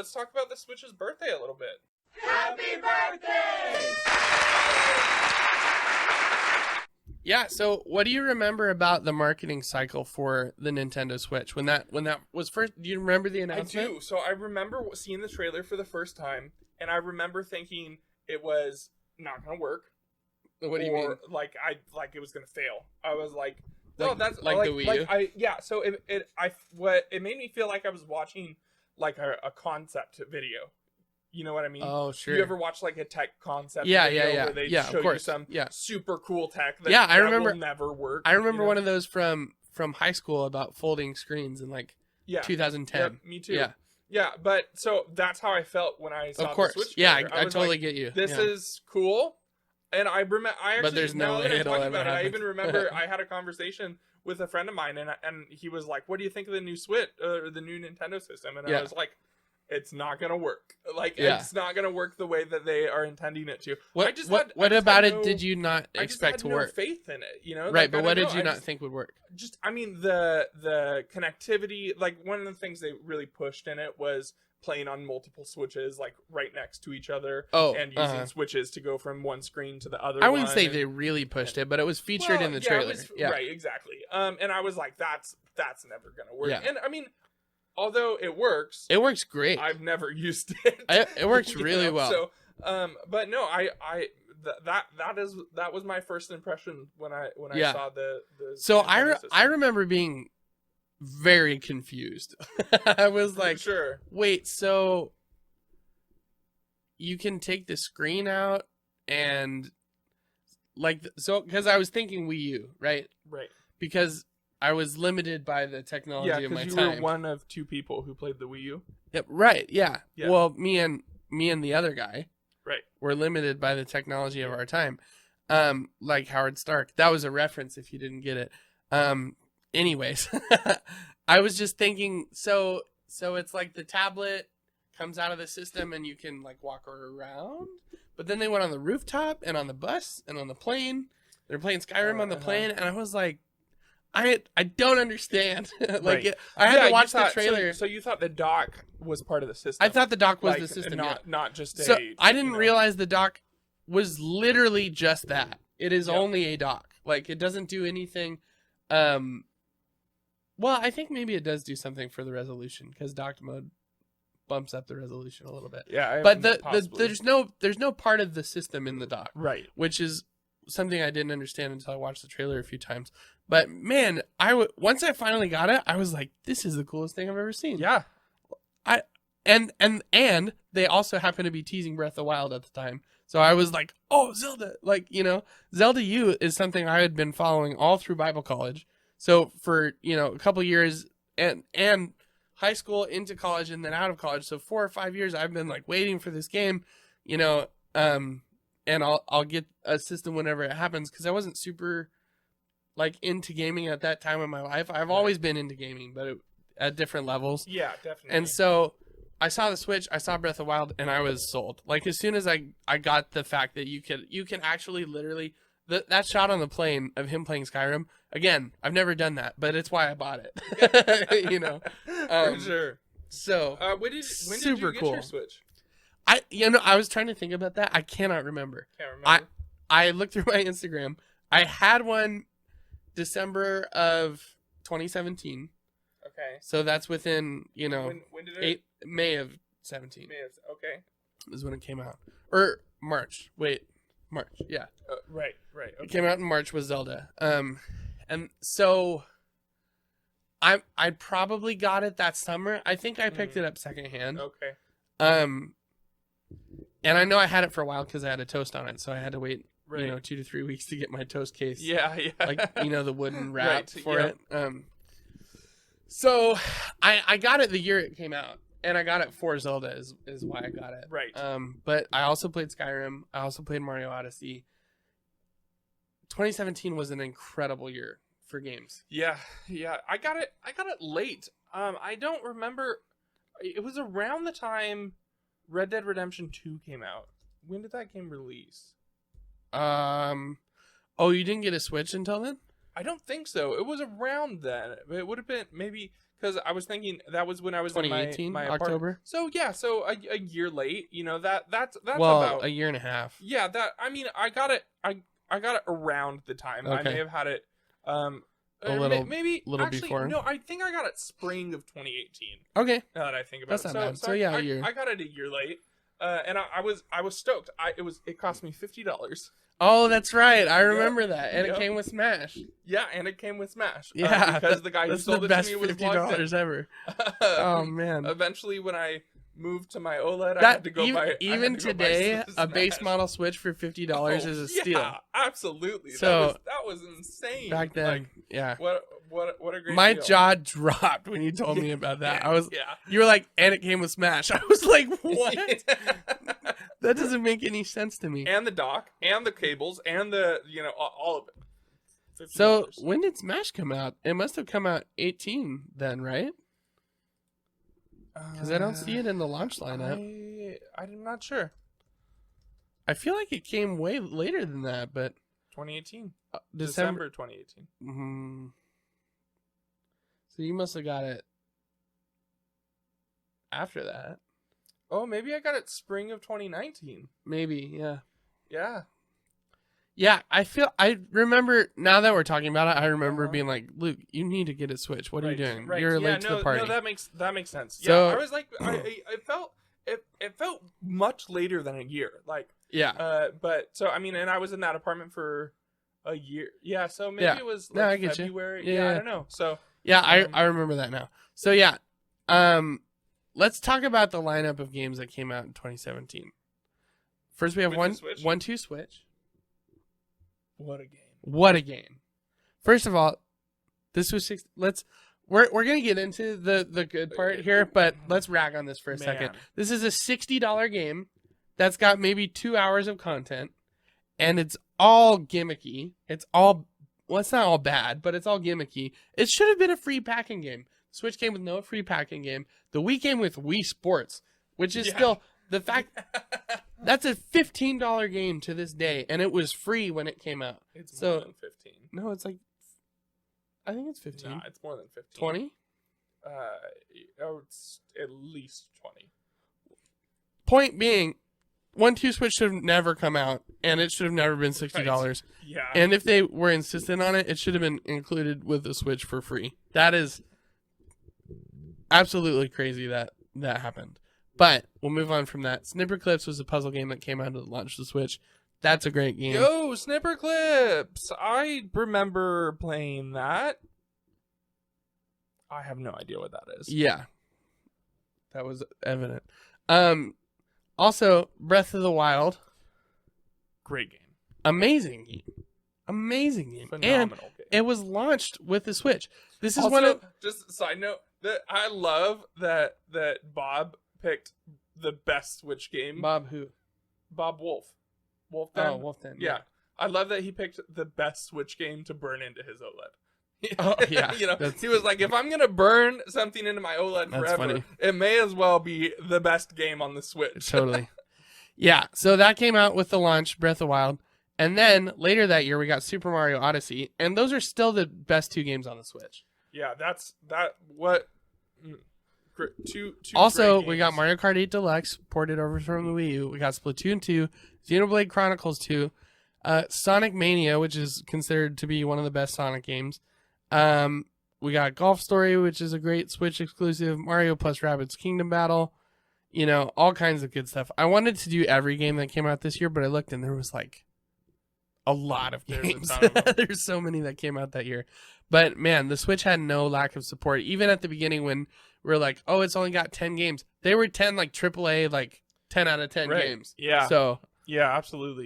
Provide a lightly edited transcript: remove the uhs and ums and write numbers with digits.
let's talk about the Switch's birthday a little bit. Happy birthday! Yeah, so what do you remember about the marketing cycle for the Nintendo Switch? When that was first, do you remember the announcement? I do. So I remember seeing the trailer for the first time, and I remember thinking it was not going to work. What do you mean? Like it was going to fail. I was like, no, Like- that's like the Wii U? So it made me feel like I was watching like a concept video. You know what I mean? Oh, sure. You ever watch like a tech concept Yeah, video yeah, yeah. where they Yeah, show of course. you some Yeah. super cool tech that, Yeah, I that remember- will never work? I remember you know? one of those from high school about folding screens in like Yeah. 2010. Yep, me too. Yeah, Yeah, but so that's how I felt when I saw of course. the Switch Yeah, trailer. I was totally like, get you. This Yeah. is cool. And I remember, there's no now that way I'm it'll talking ever about it, I happen. even remember I had a conversation with a friend of mine, and he was like, "What do you think of the new Switch, or the new Nintendo system?" And Yeah. I was like, "It's not gonna work. Like, Yeah. it's not gonna work the way that they are intending it to." What I just about had it no- did you not I just expect had to no work? faith in it, you know? Right, Like, but I what don't did know, you I not just- think would work? Just, I mean, the connectivity, like one of the things they really pushed in it was playing on multiple switches, like right next to each other, Oh, and using switches to go from one screen to the other. I wouldn't one, say and- they really pushed it, but it was featured in the yeah, trailer. it was- Yeah, right, exactly. And I was like, that's never gonna work. Yeah. And I mean, although it works, it works great. I've never used it. It works You really know, well. So, but no, that was my first impression when I Yeah. saw the. So Nintendo system. I remember being very confused. I was like, sure. wait, so you can take the screen out and like so because I was thinking Wii U, right? Right. Because I was limited by the technology Yeah, of my because you time. were one of two people who played the Wii U. Yep, right, yeah. Yeah. Well, me and the other guy Right. were limited by the technology of our time. Like Howard Stark. That was a reference if you didn't get it. Anyways, I was just thinking so it's like the tablet comes out of the system and you can like walk around. But then they went on the rooftop and on the bus and on the plane. They're playing Skyrim on the plane and I was like I don't understand. Like Right. I had to you watch the thought- trailer. So you thought the dock was part of the system? I thought the dock was like, the system. not just a. So I didn't you know. realize the dock was literally just that. It is Yep. only a dock. Like it doesn't do anything. Well, I think maybe it does do something for the resolution because docked mode bumps up the resolution a little bit. Yeah, But possibly. there's no part of the system in the dock, right. which is something I didn't understand until I watched the trailer a few times. But man, once I finally got it, I was like, this is the coolest thing I've ever seen. Yeah. And they also happened to be teasing Breath of the Wild at the time. So I was like, oh, Zelda. Like, you know, Zelda U is something I had been following all through Bible college. So for, you know, a couple years and high school into college and then out of college. So 4 or 5 years I've been like waiting for this game, you know, and I'll get a system whenever it happens because I wasn't super like into gaming at that time in my life. I've always been into gaming, but at different levels. Yeah, definitely. And so I saw the Switch, I saw Breath of the Wild, and I was sold. Like as soon as I got the fact that you can actually literally that shot on the plane of him playing Skyrim. Again, I've never done that, but it's why I bought it. You know, for sure. So when did super you get cool. your Switch? I was trying to think about that. I cannot remember. Can't remember. I looked through my Instagram. I had one December of 2017. Okay. So that's within, you know, When did it? May of 17 Okay. is when it came out. Or March. Wait. March. Yeah. Right. Okay. It came out in March with Zelda. And so I probably got it that summer. I think I picked it up secondhand. Okay. And I know I had it for a while because I had a toast on it, so I had to wait, Right. 2 to 3 weeks to get my toast case. Yeah. Like, the wooden wrap Right, for yeah. it. So I got it the year it came out, and I got it for Zelda is why I got it. Right. But I also played Skyrim. I also played Mario Odyssey. 2017 was an incredible year for games. Yeah. I got it late. I don't remember. It was around the time Red Dead Redemption 2 came out. When did that game release? Oh, you didn't get a Switch until then? I don't think so. It was around then. It would have been maybe because I was thinking that was when I was in 2018, my October. apartment. So yeah, so a year late. You know that's Well, about a year and a half. yeah. That I mean I got it. I got it around the time. I Okay. may have had it. A little- maybe little actually, before. No, I think I got it spring of 2018. Okay. Now that I think about That's it, not bad. So, yeah, a year. I got it a year late, and I was stoked. It cost me $50. Oh, that's right. I remember that, and Yep. it came with Smash. Yeah, and it came with Smash. Yeah, because the guy who That's sold the it best to me was $50 ever. Oh man. Eventually, when I moved to my OLED, I That had to go even, buy. even today, a base Smash. model Switch for $50 is a steal. Yeah, absolutely. So, that was insane. Back then, Like, yeah. what a great My deal. jaw dropped when you told me about that. Yeah. You were like, and it came with Smash. I was like, what? That doesn't make any sense to me. And the dock, and the cables, and the all of it. So $50. when did Smash come out? It must have come out 18 then, right? Because I don't see it in the launch lineup. I'm not sure. I feel like it came way later than that, but 2018, December. December 2018. So you must have got it after that. Oh, maybe I got it spring of 2019. Maybe, yeah. Yeah. Yeah, I remember, now that we're talking about it, I remember Uh-huh. being like, Luke, you need to get a Switch. What are you doing? Right. You're Yeah, late to the party. No, that makes sense. So- Yeah, I was like, I felt it felt much later than a year. Like, Yeah. but so I mean, and I was in that apartment for a year. Yeah, so maybe Yeah. it was No, I like get you. February. Yeah. I don't know. So Yeah, Um, I remember that now. So yeah, let's talk about the lineup of games that came out in 2017. First, we have With the Switch? 1-2 Switch. what a game. What a game! First of all, this was six. We're gonna get into the good part here, but let's rag on this for a second. Man. This is a $60 game that's got maybe 2 hours of content, and it's all gimmicky. It's all it's not all bad, but it's all gimmicky. It should have been a free packing game. Switch came with no free packing game. The Wii came with Wii Sports, which is Yeah. still the fact that's a $15 game to this day, and it was free when it came out. It's So- more than 15. No, it's like I think it's 15. Nah, it's more than 15. 20? It's at least 20. Point being, 1-2 Switch should have never come out, and it should have never been $60. Yeah. And if they were insistent on it, it should have been included with the Switch for free. That is absolutely crazy that happened. But we'll move on from that. Snipper Clips was a puzzle game that came out to launch the Switch. That's a great game. Yo, Snipper Clips! I remember playing that. I have no idea what that is. Yeah. That was evident. Also, Breath of the Wild. Great game. Amazing game. Amazing game. And Phenomenal game. it was launched with the Switch. This is Also, one of just a side note that I love that Bob picked the best Switch game. Bob who? Bob Wolf. Wolf Oh, Den? Wolf Den. Yeah. I love that he picked the best Switch game to burn into his OLED. Oh, yeah. You know, That's- he was like, if I'm gonna burn something into my OLED That's forever, funny. it may as well be the best game on the Switch. Totally. Yeah, so that came out with the launch, Breath of the Wild. And then later that year, we got Super Mario Odyssey. And those are still the best two games on the Switch. Yeah, two Also, great we got games. Mario Kart 8 Deluxe, ported over from the Wii U. We got Splatoon 2, Xenoblade Chronicles 2, Sonic Mania, which is considered to be one of the best Sonic games. We got Golf Story, which is a great Switch exclusive, Mario plus Rabbids Kingdom Battle, you know, all kinds of good stuff. I wanted to do every game that came out this year, but I looked and there was like a lot of There's a games. ton of them. There's so many that came out that year. But man, the Switch had no lack of support. Even at the beginning when we were like, oh, it's only got 10 games. They were 10 like AAA, like 10 out of 10 Right. games. Yeah. So Yeah, absolutely.